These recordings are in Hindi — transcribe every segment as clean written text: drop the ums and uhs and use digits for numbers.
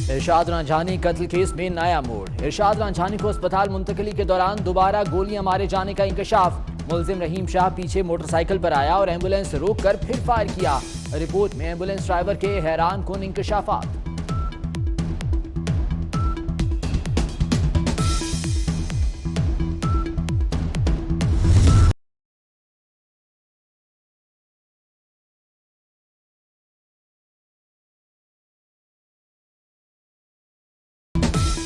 इरशाद रांझानी कत्ल केस में नया मोड़। इरशाद रांझानी को अस्पताल मुंतकिली के दौरान दोबारा गोलियां मारे जाने का इंकशाफ। मुलजिम रहीम शाह पीछे मोटरसाइकिल पर आया और एम्बुलेंस रोककर फिर फायर किया। रिपोर्ट में एम्बुलेंस ड्राइवर के हैरान कुन इंकशाफात।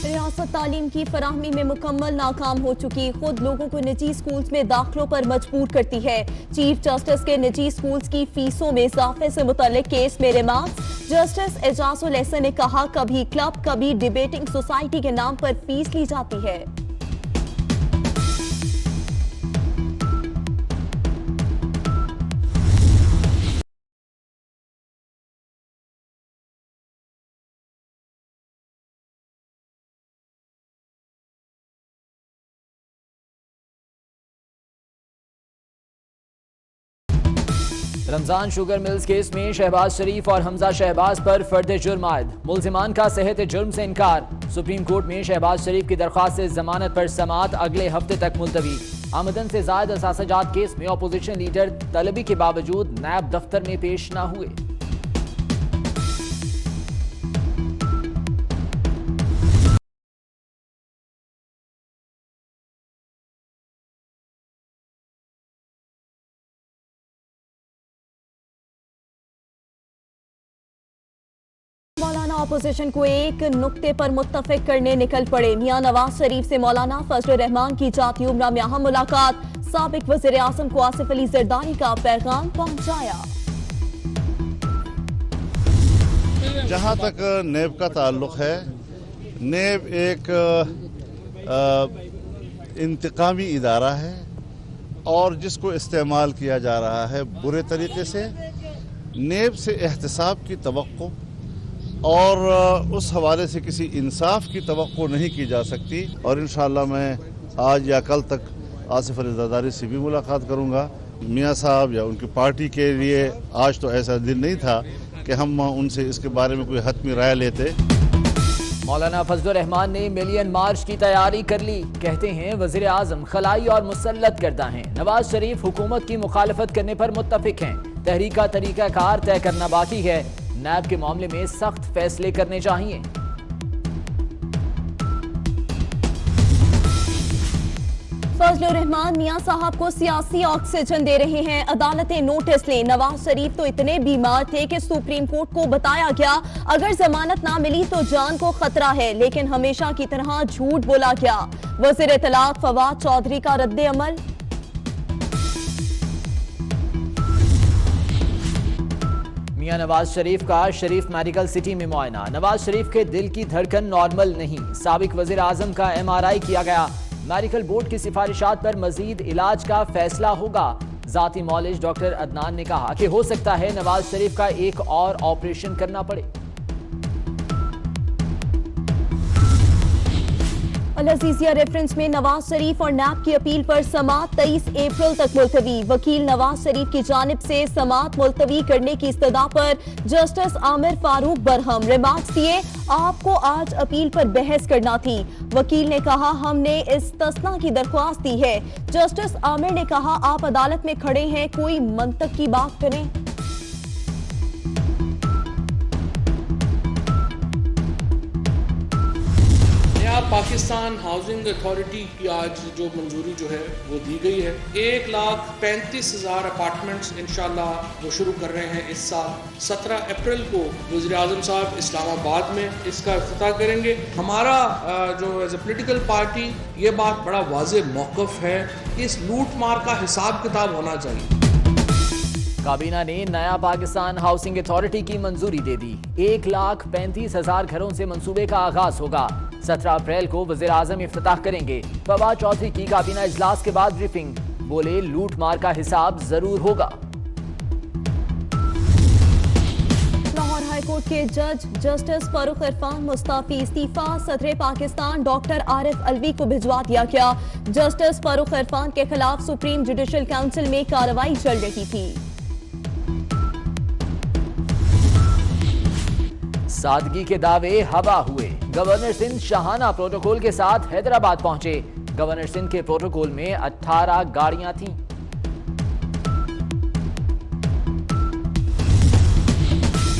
रियासत तालीम की फराहमी में मुकम्मल नाकाम हो चुकी, खुद लोगों को निजी स्कूल्स में दाखिलों पर मजबूर करती है। चीफ जस्टिस के निजी स्कूल्स की फीसों में इजाफे से मुतल्लिक केस में रिमार्क्स। जस्टिस एजाजुल एहसन ने कहा, कभी क्लब कभी डिबेटिंग सोसाइटी के नाम पर फीस ली जाती है। रमजान शुगर मिल्स केस में शहबाज शरीफ और हमजा शहबाज पर फर्द जुर्म आयद। मुल्जिमान का सेहत जुर्म से इनकार। सुप्रीम कोर्ट में शहबाज शरीफ की दरख्वास्त से जमानत पर समाअत अगले हफ्ते तक मुलतवी। आमदन से जायद असासाजात केस में अपोजिशन लीडर तलबी के बावजूद नैब दफ्तर में पेश न हुए। मौलाना अपोजिशन को एक नुक्ते पर मुत्तफिक करने निकल पड़े। मियां नवाज शरीफ से मौलाना फजल रहमान की जाती उम्रा में अहम मुलाकात। साबिक वज़ीर आज़म को आसिफ अली जरदारी का पैगाम पहुंचाया। जहाँ तक नेब का ताल्लुक है, नेब एक इंतकामी इदारा है और जिसको इस्तेमाल किया जा रहा है बुरे तरीके से। नेब से एहतसाब की तवक्को और उस हवाले से किसी इंसाफ की तवक्को नहीं की जा सकती। और इंशाअल्लाह मैं आज या कल तक आसिफ अली जरदारी से भी मुलाकात करूंगा। मियां साहब या उनकी पार्टी के लिए आज तो ऐसा दिन नहीं था कि हम उनसे इसके बारे में कोई हतमी राय लेते। मौलाना फजल रहमान ने मिलियन मार्च की तैयारी कर ली। कहते हैं वजीर आजम खलाई और मुसल्लत करदा हैं। नवाज शरीफ हुकूमत की मुखालफत करने पर मुत्तफिक हैं। तहरीक का तरीकाकार तय करना बाकी है। नैब के मामले में सख्त फैसले करने चाहिए। फजलुर रहमान मियां साहब को सियासी ऑक्सीजन दे रहे हैं। अदालतें नोटिस लें। नवाज शरीफ तो इतने बीमार थे कि सुप्रीम कोर्ट को बताया गया अगर जमानत ना मिली तो जान को खतरा है, लेकिन हमेशा की तरह झूठ बोला गया। वज़ीर इत्तलात फवाद चौधरी का रद्द अमल। मियां नवाज शरीफ का शरीफ मेडिकल सिटी में मुआयना। नवाज शरीफ के दिल की धड़कन नॉर्मल नहीं। साबिक वजीर आजम का MRI किया गया। मेडिकल बोर्ड की सिफारिशात पर मजीद इलाज का फैसला होगा। जाती मौलिज डॉक्टर अदनान ने कहा कि हो सकता है नवाज शरीफ का एक और ऑपरेशन करना पड़े। अल-अज़ीज़िया रेफरेंस में नवाज शरीफ और नैब की अपील पर समाअत 23 अप्रैल तक मुलतवी। वकील नवाज शरीफ की जानिब से समाअत मुलतवी करने की इस्तदा पर जस्टिस आमिर फारूक बरहम रिमार्क्स दिए। आपको आज अपील पर बहस करना थी। वकील ने कहा हमने इस्तिस्ना की दरख्वास्त दी है। जस्टिस आमिर ने कहा आप अदालत में खड़े हैं, कोई मंतक की बात करें। पाकिस्तान हाउसिंग अथॉरिटी की आज जो मंजूरी जो है वो दी गई है। 1,35,000 अपार्टमेंट्स इंशाल्लाह वो शुरू कर रहे हैं इस साल। 17 अप्रैल को वज़ीर आज़म साहब इस्लामाबाद में इसका इफ्तिताह करेंगे। हमारा जो एज ए पोलिटिकल पार्टी ये बात बड़ा वाज़ेह मौक़िफ़ है कि इस लूट मार का हिसाब किताब होना चाहिए। काबीना ने नया पाकिस्तान हाउसिंग अथॉरिटी की मंजूरी दे दी। 1,35,000 घरों से मंसूबे का आगाज होगा। 17 अप्रैल को वज़ीर आज़म इफ्तिताह करेंगे। फवाद चौधरी की काबीना इजलास के बाद ब्रीफिंग। बोले लूट मार का हिसाब जरूर होगा। लाहौर हाईकोर्ट के जज जस्टिस फारूक इरफान मुस्ताफी। इस्तीफा सदर पाकिस्तान डॉक्टर आरिफ अलवी को भिजवा दिया गया। जस्टिस फारूक इरफान के खिलाफ सुप्रीम जुडिशल काउंसिल में कार्रवाई चल रही थी। सादगी के दावे हवा हुए। गवर्नर सिंध शाहाना प्रोटोकॉल के साथ हैदराबाद पहुंचे। गवर्नर सिंध के प्रोटोकॉल में 18 गाड़ियां थीं।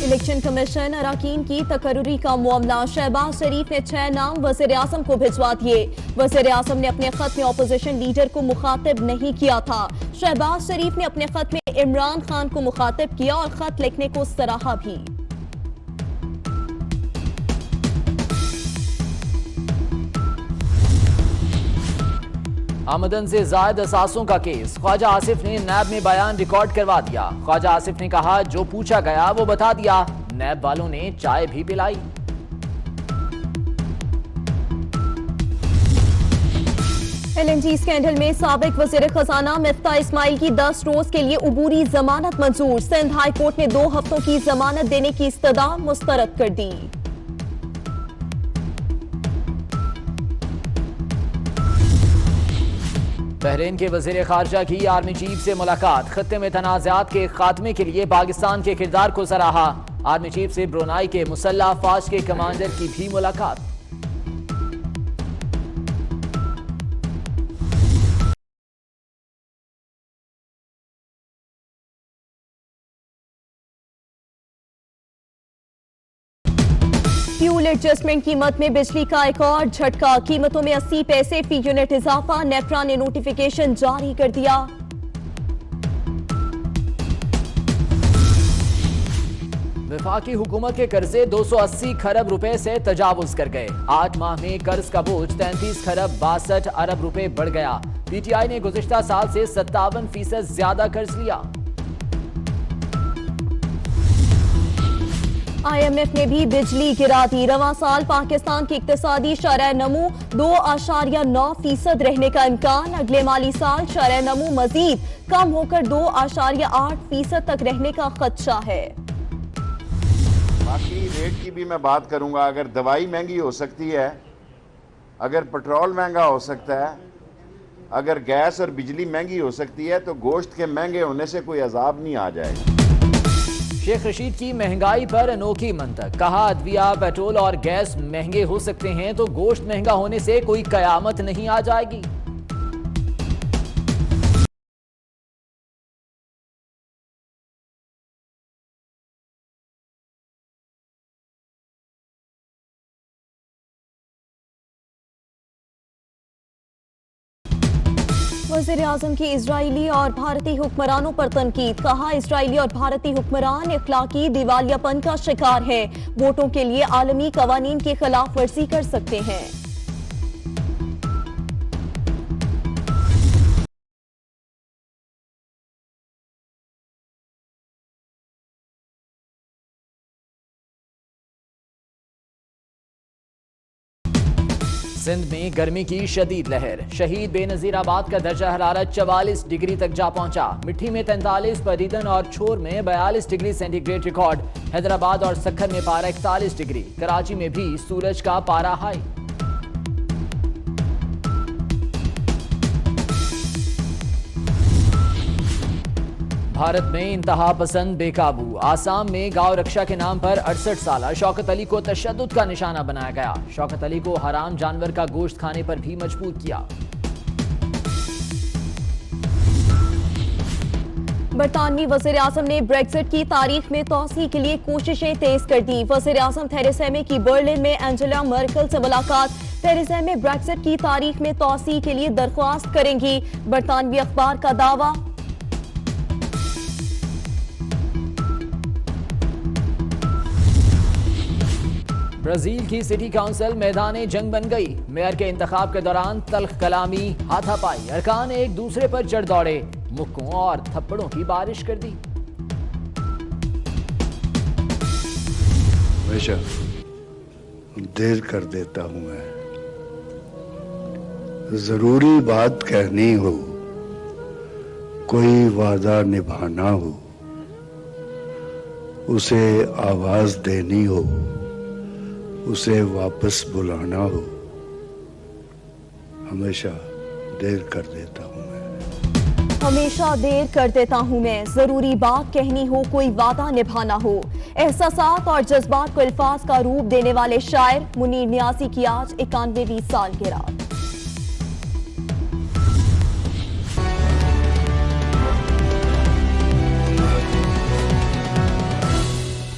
इलेक्शन कमीशन अराकीन की तकर्री का मामला। शहबाज शरीफ ने 6 नाम वज़ीर आज़म को भिजवा दिए। वज़ीर आज़म ने अपने खत में अपोजिशन लीडर को मुखातिब नहीं किया था। शहबाज शरीफ ने अपने खत में इमरान खान को मुखातिब किया और खत लिखने को सराहा भी। आमदन से जायद असासों का केस। ख्वाजा आसिफ ने नैब में बयान रिकॉर्ड करवा दिया। ख्वाजा आसिफ ने कहा, जो पूछा गया वो बता दिया। नैब वालों ने चाय भी पिलाई। LNG स्कैंडल में साबिक वज़ीर खजाना मिफ्ता इस्माइल की 10 रोज के लिए उबूरी जमानत मंजूर। सिंध हाई कोर्ट ने 2 हफ्तों की जमानत देने की इस्तदा मुस्तरद कर दी। बहरीन के वजीर खारजा की आर्मी चीफ से मुलाकात। खत्ते में तनाज़ात के खात्मे के लिए पाकिस्तान के किरदार को सराहा। आर्मी चीफ से ब्रुनाई के मुसल्लह अफवाज के कमांडर की भी मुलाकात। फ्यूल एडजस्टमेंट कीमत में बिजली का एक और झटका। कीमतों में 80 पैसे फी यूनिट इजाफा। नेफ्रा ने नोटिफिकेशन जारी कर दिया। वफाकी हुकूमत के कर्जे 280 खरब रुपए से तजावुज कर गए। 8 माह में कर्ज का बोझ 33 खरब 62 अरब रुपए बढ़ गया। PTI ने गुज़िश्ता साल से 57% ज्यादा कर्ज लिया। IMF ने भी बिजली गिरा दी। रवां साल पाकिस्तान की इक्तिसादी शरह नमू 2.9% रहने का इम्कान। अगले माली साल शरह नमू मजीद कम होकर 2.8% तक रहने का खदशा है। बाकी रेट की भी मैं बात करूंगा। अगर दवाई महंगी हो सकती है, अगर पेट्रोल महंगा हो सकता है, अगर गैस और बिजली महंगी हो सकती है, तो गोश्त के महंगे होने से कोई अजाब नहीं आ जाएगा। शेख रशीद की महंगाई पर अनोखी मंतक। कहा, अदविया, पेट्रोल और गैस महंगे हो सकते हैं तो गोश्त महंगा होने से कोई कयामत नहीं आ जाएगी। वज़ीर आज़म की इजरायली और भारतीय हुक्मरानों पर तनकीद। कहा, इजरायली और भारतीय हुक्मरान इखलाकी दिवालियापन का शिकार है। वोटों के लिए आलमी कवानीन की खिलाफ वर्जी कर सकते हैं। सिंध में गर्मी की शदीद लहर। शहीद बेनजीराबाद का दर्जा हरारत 44 डिग्री तक जा पहुंचा। मिट्टी में 43, परीदन और छोर में 42 डिग्री सेंटीग्रेड रिकॉर्ड। हैदराबाद और सक्खर में पारा 41 डिग्री। कराची में भी सूरज का पारा हाई। भारत में इंतहा पसंद बेकाबू। आसाम में गांव रक्षा के नाम पर 68 साल शौकत अली को तशद्दुद का निशाना बनाया गया। शौकत अली को हराम जानवर का गोश्त खाने पर भी मजबूर किया। बरतानवी वज़ीर आज़म ने ब्रेक्जिट की तारीख में तौसीह के लिए कोशिशें तेज कर दी। वज़ीर आज़म थेरेसा मे की बर्लिन में एंजेला मर्केल से मुलाकात। थेरेसा मे ब्रेक्जिट की तारीख में तौसीह के लिए दरख्वास्त करेंगी। बरतानवी अखबार का दावा। ब्राजील की सिटी काउंसिल मैदान जंग बन गई। मेयर के इंतखाब के दौरान तल्ख कलामी, हाथापाई, अरकान एक दूसरे पर चढ़ दौड़े। मुक्कों और थप्पड़ों की बारिश कर दी। हमेशा देर कर देता हूं मैं। जरूरी बात कहनी हो, कोई वादा निभाना हो, उसे आवाज देनी हो, उसे वापस बुलाना हो, हमेशा देर कर देता हूं मैं। हमेशा देर कर देता हूँ मैं, जरूरी बात कहनी हो, कोई वादा निभाना हो। एहसासात और जज्बात को अल्फाज का रूप देने वाले शायर मुनीर नियाज़ी की आज 91वीं सालगिरह।